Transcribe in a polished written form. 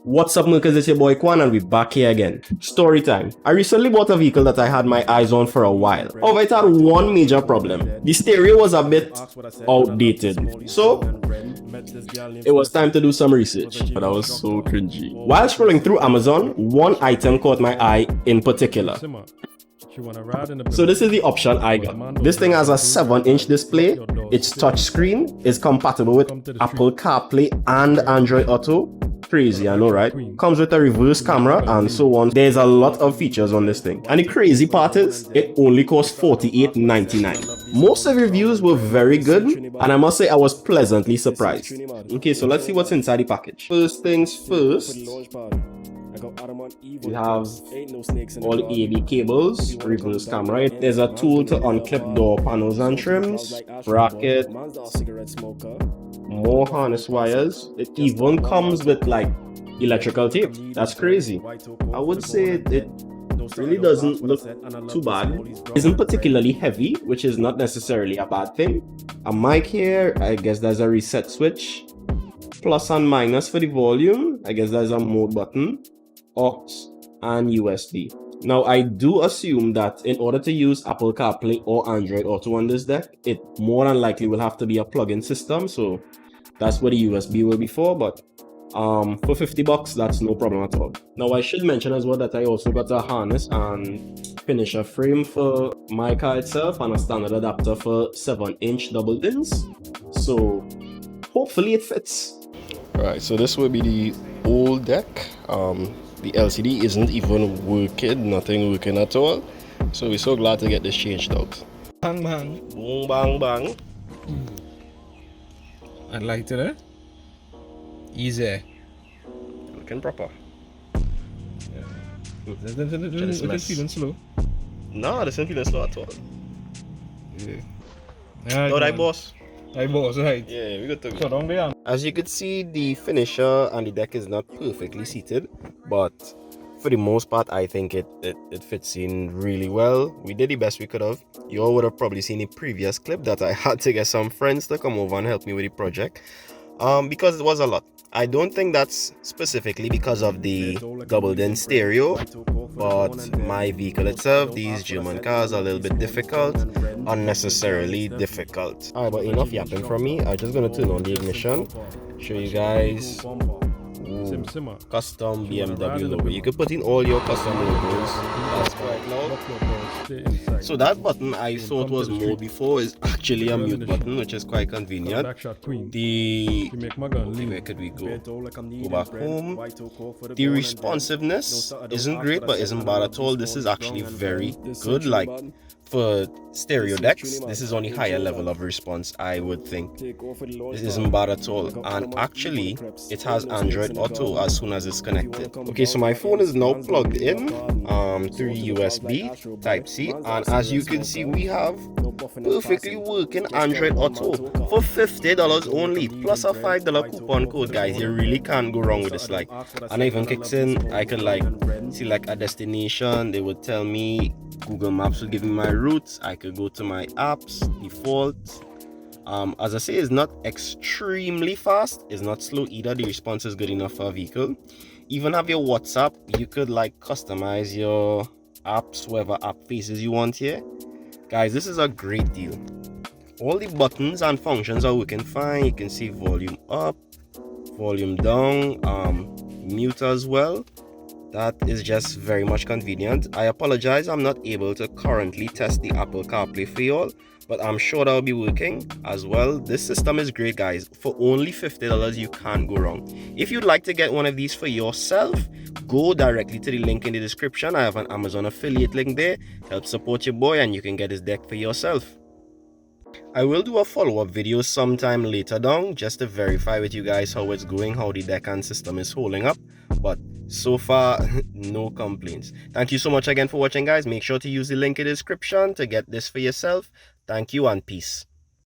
What's up, Merkerz? It's your boy Kwan, and we're back here again. Story time. I recently bought a vehicle that I had my eyes on for a while. However, it had one major problem. The stereo was a bit outdated. So, it was time to do some research, but I was so cringy. While scrolling through Amazon, one item caught my eye in particular. So this is the option I got. This thing has a 7-inch display, its touchscreen is compatible with Apple CarPlay and Android Auto. Crazy, I know, right? Comes with a reverse camera and so on. There's a lot of features on this thing. And the crazy part is, it only costs $48.99. Most of the reviews were very good, and I must say I was pleasantly surprised. Okay, so let's see what's inside the package. First things first, we have all the AV cables, reverse camera. There's a tool to unclip door panels and trims, bracket, more harness wires. It even comes with like electrical tape. That's crazy. I would say it really doesn't look too bad. It isn't particularly heavy, which is not necessarily a bad thing. A mic here, I guess there's a reset switch. Plus and minus for the volume, I guess there's a mode button, aux and USB. Now I do assume that in order to use Apple CarPlay or Android Auto on this deck, it more than likely will have to be a plug-in system, so that's what the USB will be for, but for $50 that's no problem at all. Now I should mention as well that I also got a harness and finisher frame for my car itself and a standard adapter for 7-inch double DINs, so hopefully it fits. Right, so this will be the old deck. The LCD isn't even working, nothing working at all. So we're so glad to get this changed out. Bang bang. Boom, bang, bang. I liked it, eh? Easy. Looking proper. Yeah. This feeling slow. No, this isn't feeling slow at all. Yeah. Alright, boss. Hi, boss, right? Yeah, we good to go. So down there. As you could see, the finisher and the deck is not perfectly seated, but for the most part, I think it fits in really well. We did the best we could have. You all would have probably seen the previous clip that I had to get some friends to come over and help me with the project, because it was a lot. I don't think that's specifically because of the double DIN stereo, but my vehicle itself, these German cars, are a little bit difficult, unnecessarily difficult. Alright, but enough yapping from me. I'm just gonna turn on the ignition, show you guys. Ooh, custom BMW logo. You can put in all your custom logos. That's quite loud. So that button I thought was mode before is actually a mute button, which is quite convenient. Where could we go? Go back home. The responsiveness isn't great, but isn't bad at all. This is actually very good. Like, for stereo decks, this is only higher level of response, I would think. This isn't bad at all, and actually it has Android Auto as soon as it's connected. Okay, so my phone is now plugged in through USB Type-C, and as you can see, we have perfectly working Android Auto for $50 only, plus a $5 coupon code. Guys, you really can't go wrong with this. Like, and it even kicks in, I could like select a destination. They would tell me, Google Maps will give me my routes. I could go to my apps, default. As I say, it's not extremely fast, it's not slow either. The response is good enough for a vehicle. Even have your WhatsApp, you could like customize your apps, whatever app faces you want here. Guys, this is a great deal. All the buttons and functions are working fine. You can see volume up, volume down, mute as well. That is just very much convenient. I apologize, I'm not able to currently test the Apple CarPlay for y'all, but I'm sure that'll be working as well. This system is great, guys. For only $50, you can't go wrong. If you'd like to get one of these for yourself, go directly to the link in the description. I have an Amazon affiliate link there. Help support your boy and you can get his deck for yourself. I will do a follow-up video sometime later down just to verify with you guys how it's going, how the deck and system is holding up, but so far no complaints. Thank you so much again for watching, guys. Make sure to use the link in the description to get this for yourself. Thank you and peace.